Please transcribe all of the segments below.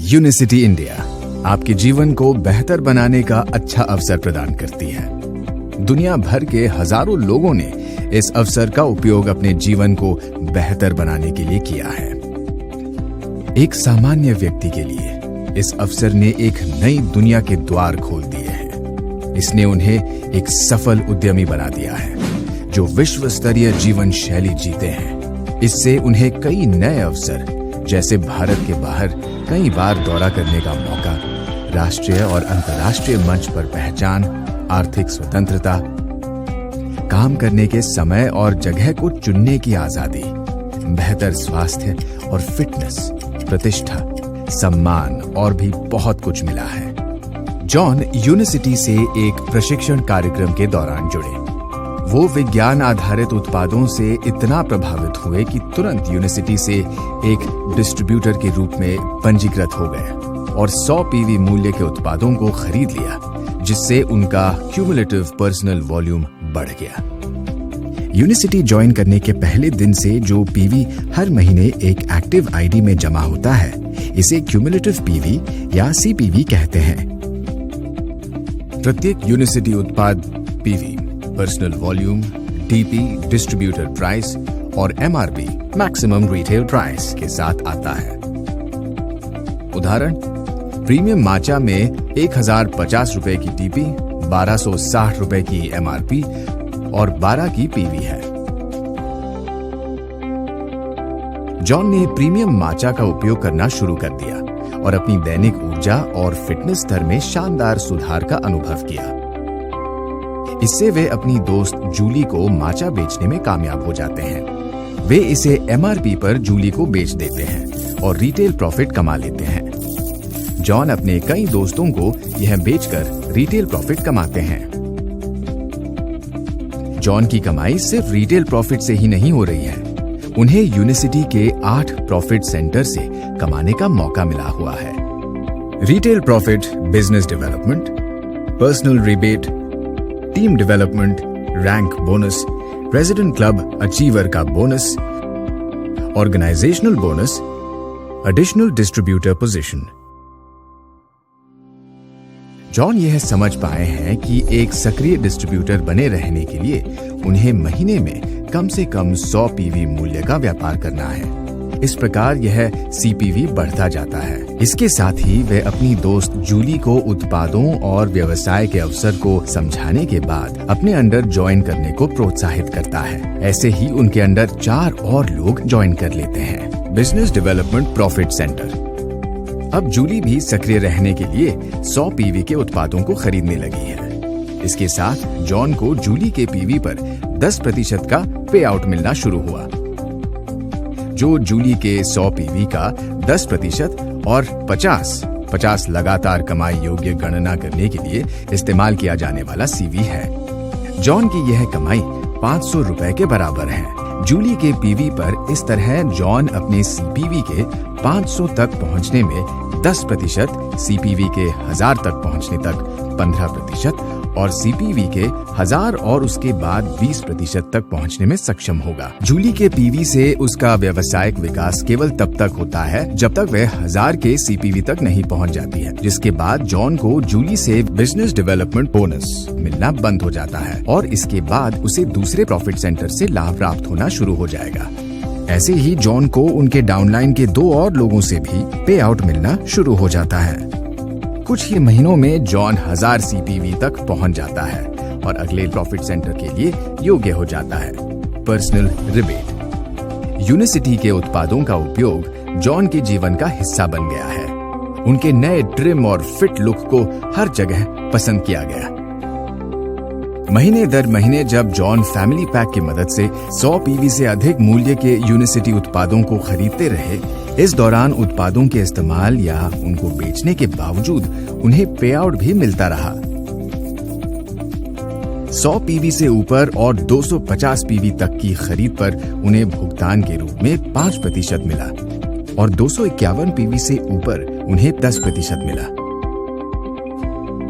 Unicity India आपके जीवन को बेहतर बनाने का अच्छा अवसर प्रदान करती है। दुनिया भर के हजारों लोगों ने इस अवसर का उपयोग अपने जीवन को बेहतर बनाने के लिए किया है। एक सामान्य व्यक्ति के लिए इस अवसर ने एक नई दुनिया के द्वार खोल दिए हैं। इसने उन्हें एक सफल उद्यमी बना दिया है जो विश्व स्तरीय जीवन शैली जीते हैं। इससे उन्हें कई नए अवसर जैसे भारत के बाहर कई बार दौरा करने का मौका, राष्ट्रीय और अंतर्राष्ट्रीय मंच पर पहचान, आर्थिक स्वतंत्रता, काम करने के समय और जगह को चुनने की आजादी, बेहतर स्वास्थ्य और फिटनेस, प्रतिष्ठा, सम्मान और भी बहुत कुछ मिला है। जॉन यूनिसिटी से एक प्रशिक्षण कार्यक्रम के दौरान जुड़े। वो विज्ञान आधारित उत्पादों से इतना प्रभावित हुए कि तुरंत यूनिसिटी से एक डिस्ट्रीब्यूटर के रूप में पंजीकृत हो गए और 100 पीवी मूल्य के उत्पादों को खरीद लिया, जिससे उनका क्यूमुलेटिव पर्सनल वॉल्यूम बढ़ गया। यूनिसिटी ज्वाइन करने के पहले दिन से जो पीवी हर महीने एक एक्टिव आईडी में जमा होता है, इसे क्यूमुलेटिव पीवी या सीपीवी कहते हैं। प्रत्येक यूनिसिटी उत्पाद PV, personal volume, DP, distributor price और एमआरपी, मैक्सिमम रिटेल प्राइस के साथ आता है। उदाहरण, प्रीमियम माचा में 1050 रुपए की डीपी, 1260 रुपए की एमआरपी और 12 की पीवी है। जॉन ने प्रीमियम माचा का उपयोग करना शुरू कर दिया और अपनी दैनिक ऊर्जा और फिटनेस स्तर में शानदार सुधार का अनुभव किया। इससे वे अपनी दोस्त जूली को माचा बेचने में कामयाब हो जाते हैं। वे इसे एमआरपी पर जूली को बेच देते हैं और रिटेल प्रॉफिट कमा लेते हैं। जॉन अपने कई दोस्तों को यह बेचकर रिटेल प्रॉफिट कमाते हैं। जॉन की कमाई सिर्फ रिटेल प्रॉफिट से ही नहीं हो रही है, उन्हें यूनिसिटी के 8 प्रॉफिट सेंटर से कमाने का मौका मिला हुआ है। Retail profit, business development, personal rebate, team development, rank bonus, resident club achiever का bonus, organisational bonus, additional distributor position. John यह समझ पाए हैं कि एक सक्रिय डिस्ट्रीब्यूटर बने रहने के लिए उन्हें महीने में कम से कम 100 पीवी मूल्य का व्यापार करना है। इस प्रकार यह सीपीवी बढ़ता जाता है। इसके साथ ही वे अपनी दोस्त जूली को उत्पादों और व्यवसाय के अवसर को समझाने के बाद अपने अंडर ज्वाइन करने को प्रोत्साहित करता है। ऐसे ही उनके अंडर 4 और लोग ज्वाइन कर लेते हैं। Business development profit centre. अब जूली भी सक्रिय रहने के लिए 100 पीवी के उत्पादों को खरीदने लगी है। इसके साथ जॉन को जूली के पीवी पर 10% का पे आउट मिलना शुरू हुआ, जो जूली के 100 पीवी का 10% और 50 लगातार कमाई योग्य गणना करने के लिए इस्तेमाल किया जाने वाला सीवी है। जॉन की यह कमाई 500 रुपए के बराबर है। जूली के पीवी पर इस तरह जॉन अपने सीपीवी के 500 तक पहुंचने में 10%, सीपीवी के 1000 तक पहुंचने तक 15% और सीपीवी के 1000 और उसके बाद 20% तक पहुंचने में सक्षम होगा। जूली के पीवी से उसका व्यावसायिक विकास केवल तब तक होता है जब तक वह 1000 के सीपीवी तक नहीं पहुंच जाती है, जिसके बाद जॉन को जूली से बिजनेस डेवलपमेंट बोनस मिलना बंद हो जाता है और इसके बाद उसे दूसरे प्रॉफिट सेंटर से लाभ प्राप्त होना शुरू हो जाएगा। ऐसे ही जॉन को उनके डाउनलाइन के 2 और लोगों से भी पे आउट मिलना शुरू हो जाता है। कुछ ही महीनों में जॉन 1000 सीपीवी तक पहुंच जाता है और अगले प्रॉफिट सेंटर के लिए योग्य हो जाता है। Personal rebate. यूनिसिटी के उत्पादों का उपयोग जॉन के जीवन का हिस्सा बन गया है। उनके नए ट्रिम और फिट लुक को हर जगह पसंद किया गया। महीने दर महीने जब जॉन फैमिली पैक की मदद से 100 पीवी से अधिक मूल्य के यूनिसिटी उत्पादों को खरीदते रहे, इस दौरान उत्पादों के इस्तेमाल या उनको बेचने के बावजूद उन्हें पे आउट भी मिलता रहा। 100 पीवी से ऊपर और 250 पीवी तक की खरीद पर उन्हें भुगतान के रूप में 5% मिला और 251 पीवी से ऊपर उन्हें 10% मिला।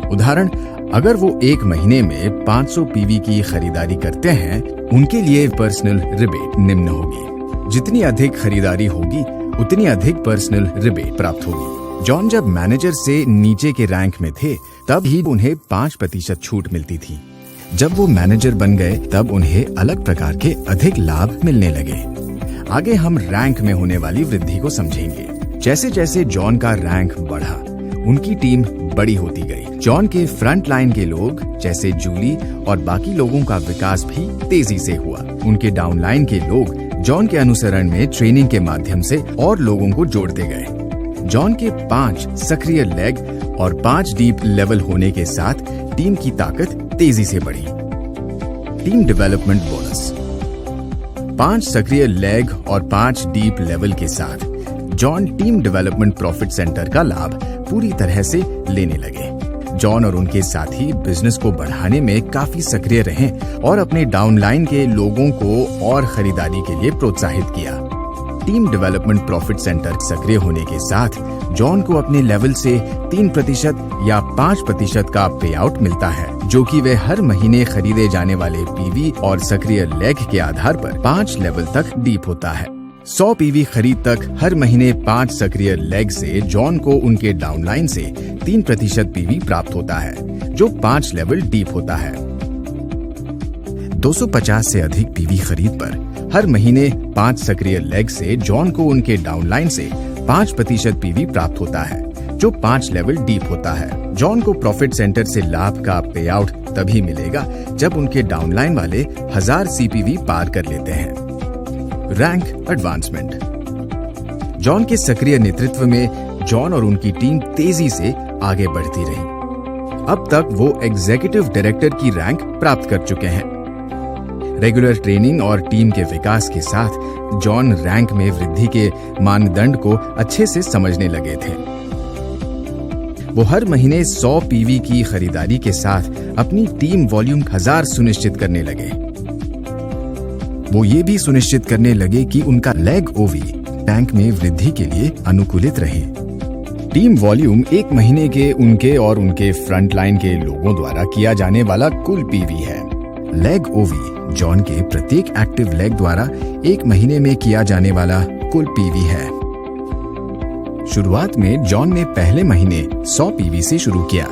उदाहरण, अगर वो एक महीने में 500 पीवी की खरीदारी करते हैं, उनके लिए पर्सनल रिबेट निम्न होगी। जितनी अधिक खरीदारी होगी उतनी अधिक पर्सनल रिबेट प्राप्त होगी। जॉन जब मैनेजर से नीचे के रैंक में थे तब ही उन्हें 5% छूट मिलती थी। जब वो मैनेजर बन गए तब उन्हें अलग प्रकार के अधिक लाभ मिलने लगे। आगे हम रैंक में होने वाली वृद्धि को समझेंगे। जैसे जैसे जॉन का रैंक बढ़ा, उनकी टीम बड़ी होती गई। जॉन के फ्रंट लाइन के लोग जैसे जूली और बाकी लोगों का विकास भी तेजी से हुआ। उनके डाउन लाइन के लोग जॉन के अनुसरण में ट्रेनिंग के माध्यम से और लोगों को जोड़ते गए। जॉन के 5 सक्रिय लेग और 5 डीप लेवल होने के साथ टीम की ताकत तेजी से बढ़ी। Team development bonus. 5 सक्रिय लेग और 5 डीप लेवल के साथ John team development profit centre का लाभ पूरी तरह से लेने लगे। जॉन और उनके साथी बिजनेस को बढ़ाने में काफी सक्रिय रहे और अपने डाउनलाइन के लोगों को और खरीदारी के लिए प्रोत्साहित किया। टीम डेवलपमेंट प्रॉफिट सेंटर सक्रिय होने के साथ जॉन को अपने लेवल से 3% या 5% का पे आउट मिलता है, जो कि वे हर महीने खरीदे जाने वाले पीवी और सक्रिय लेग के आधार पर 5 लेवल तक डीप होता है। 100 पीवी खरीद तक हर महीने 5 सक्रिय लेग से जॉन को उनके डाउनलाइन से 3% पीवी प्राप्त होता है, जो 5 लेवल डीप होता है। 250 से अधिक पीवी खरीद पर हर महीने 5 सक्रिय लेग से जॉन को उनके डाउनलाइन से 5% पीवी प्राप्त होता है, जो 5 लेवल डीप होता है। जॉन को प्रॉफिट सेंटर से लाभ का पे आउट तभी मिलेगा जब उनके डाउनलाइन वाले 1000 सीपीवी पार कर लेते हैं। Rank advancement. जॉन के सक्रिय नेतृत्व में जॉन और उनकी टीम तेजी से आगे बढ़ती रही। अब तक वो एग्जीक्यूटिव डायरेक्टर की रैंक प्राप्त कर चुके हैं। रेगुलर ट्रेनिंग और टीम के विकास के साथ जॉन रैंक में वृद्धि के मानदंड को अच्छे से समझने लगे थे। वो हर महीने 100 पीवी की खरीदारी के साथ अपनी टीम वॉल्यूम 1000 सुनिश्चित करने लगे। वो ये भी सुनिश्चित करने लगे कि उनका लेग ओवी टैंक में वृद्धि के लिए अनुकूलित रहे। टीम वॉल्यूम एक महीने के उनके और उनके फ्रंट लाइन के लोगों द्वारा किया जाने वाला कुल पीवी है। लेग ओवी जॉन के प्रत्येक एक्टिव लेग द्वारा एक महीने में किया जाने वाला कुल पीवी है। शुरुआत में जॉन ने पहले महीने 100 पीवी से शुरू किया।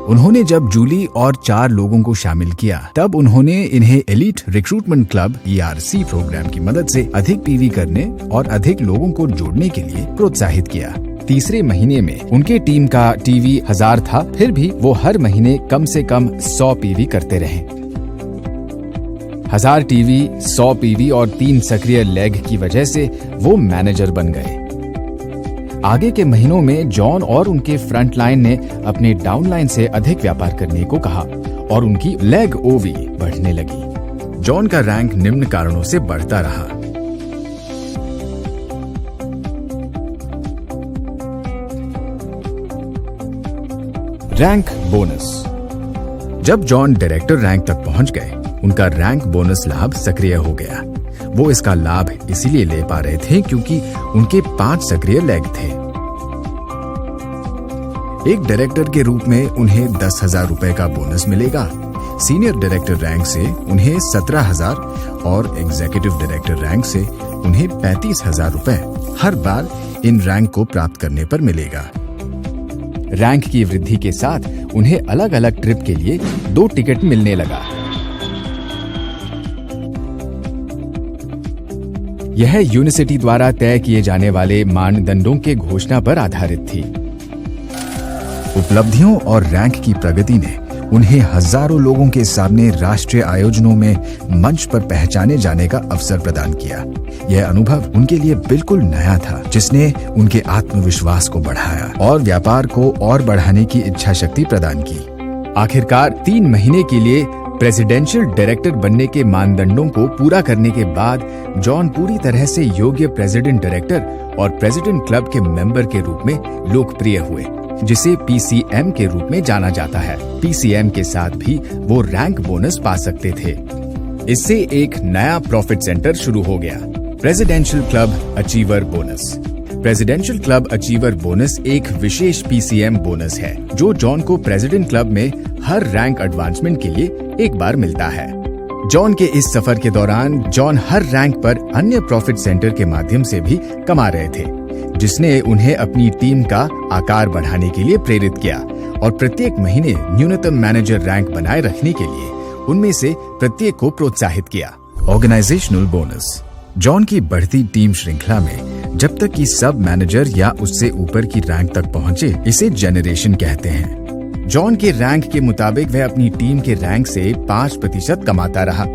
उन्होंने जब जूली और 4 लोगों को शामिल किया तब उन्होंने इन्हें elite recruitment club ERC programme की मदद से अधिक पीवी करने और अधिक लोगों को जोड़ने के लिए प्रोत्साहित किया। तीसरे महीने में उनके टीम का टीवी 1000 था, फिर भी वो हर महीने कम से कम 100 पीवी करते रहे। 1000 टीवी, 100 पीवी और 3 सक्रिय लेग की वजह से वो मैनेजर बन गए। आगे के महीनों में जॉन और उनके फ्रंट लाइन ने अपने डाउनलाइन से अधिक व्यापार करने को कहा और उनकी लेग ओवी बढ़ने लगी। जॉन का रैंक निम्न कारणों से बढ़ता रहा। Rank bonus. जब जॉन डायरेक्टर रैंक तक पहुंच गए, उनका रैंक बोनस लाभ सक्रिय हो गया। वो इसका लाभ इसीलिए ले पा रहे थे क्योंकि उनके 5 सक्रिय लेग थे। एक डायरेक्टर के रूप में उन्हें 10,000 रुपए का बोनस मिलेगा। सीनियर डायरेक्टर रैंक से उन्हें 17,000 और एग्जीक्यूटिव डायरेक्टर रैंक से उन्हें 35,000 रुपए हर बार इन रैंक को प्राप्त करने पर मिलेगा। रैंक की वृद्धि के साथ उन्हें अलग अलग ट्रिप के लिए 2 टिकट मिलने लगा। यह यूनिवर्सिटी द्वारा तय किए जाने वाले मानदंडों के घोषणा पर आधारित थी। उपलब्धियों और रैंक की प्रगति ने उन्हें हजारों लोगों के सामने राष्ट्रीय आयोजनों में मंच पर पहचाने जाने का अवसर प्रदान किया। यह अनुभव उनके लिए बिल्कुल नया था, जिसने उनके आत्मविश्वास को बढ़ाया और व्यापार को और बढ़ाने की इच्छा शक्ति प्रदान की। आखिरकार 3 महीने के लिए प्रेसिडेंशियल डायरेक्टर बनने के मानदंडों को पूरा करने के बाद जॉन पूरी तरह से योग्य प्रेसिडेंट डायरेक्टर और प्रेसिडेंट क्लब के मेंबर के रूप में लोकप्रिय हुए, जिसे PCM के रूप में जाना जाता है। PCM के साथ भी वो रैंक बोनस पा सकते थे। इससे एक नया प्रॉफिट सेंटर शुरू हो गया, presidential club achiever bonus. Presidential club achiever bonus एक विशेष PCM बोनस है जो जॉन को प्रेसिडेंट क्लब में हर रैंक एडवांसमेंट के लिए एक बार मिलता है। जॉन के इस सफर के दौरान जॉन हर रैंक पर अन्य प्रॉफिट सेंटर के माध्यम से भी कमा रहे थे, जिसने उन्हें अपनी टीम का आकार बढ़ाने के लिए प्रेरित किया और प्रत्येक महीने न्यूनतम मैनेजर रैंक बनाए रखने के लिए उनमें से प्रत्येक को प्रोत्साहित किया। Organisational bonus. जॉन की बढ़ती टीम श्रृंखला में जब तक कि सब मैनेजर या उससे ऊपर की रैंक तक पहुंचे, इसे जनरेशन कहते हैं। जॉन के रैंक के मुताबिक वह अपनी टीम के रैंक से 5% कमाता रहा।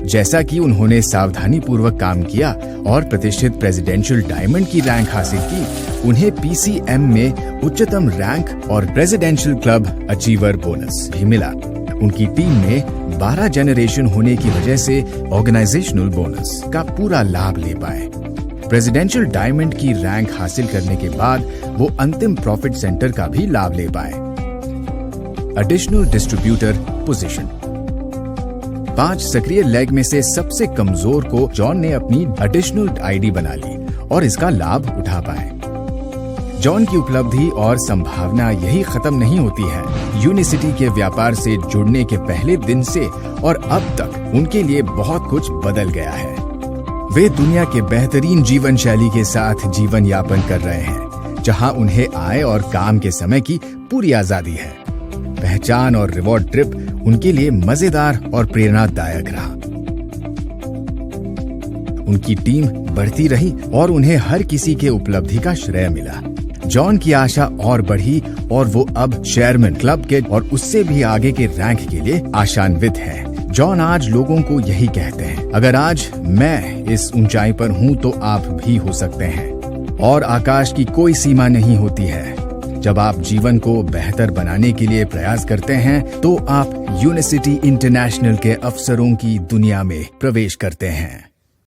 जैसा कि उन्होंने सावधानी पूर्वक काम किया और प्रतिष्ठित प्रेसिडेंशियल डायमंड की रैंक हासिल की, उन्हें पीसीएम में उच्चतम रैंक और प्रेसिडेंशियल क्लब अचीवर बोनस भी मिला। उनकी टीम में 12 जनरेशन होने की वजह से ऑर्गेनाइजेशनल बोनस का पूरा लाभ ले पाए। प्रेसिडेंशियल डायमंड की रैंक हासिल करने के बाद वो अंतिम प्रॉफिट सेंटर का भी लाभ ले पाए। Additional distributor position. 5 सक्रिय लेग में से सबसे कमजोर को जॉन ने अपनी एडिशनल आईडी बना ली और इसका लाभ उठा पाए। जॉन की उपलब्धि और संभावना यही खत्म नहीं होती है। यूनिसिटी के व्यापार से जुड़ने के पहले दिन से और अब तक उनके लिए बहुत कुछ बदल गया है। वे दुनिया के बेहतरीन जीवन शैली के साथ जीवन यापन कर रहे हैं, जहां उन्हें आय और काम के समय की पूरी आजादी है। पहचान और रिवॉर्ड ट्रिप उनके लिए मजेदार और प्रेरणादायक रहा। उनकी टीम बढ़ती रही और उन्हें हर किसी के उपलब्धि का श्रेय मिला। जॉन की आशा और बढ़ी और वो अब चेयरमैन क्लब के और उससे भी आगे के रैंक के लिए आशान्वित है। जॉन आज लोगों को यही कहते हैं, अगर आज मैं इस ऊंचाई पर हूं तो आप भी हो सकते हैं। और आकाश की कोई सीमा नहीं होती है। जब आप जीवन को बेहतर बनाने के लिए प्रयास करते हैं तो आप यूनिसिटी इंटरनेशनल के अवसरों की दुनिया में प्रवेश करते हैं।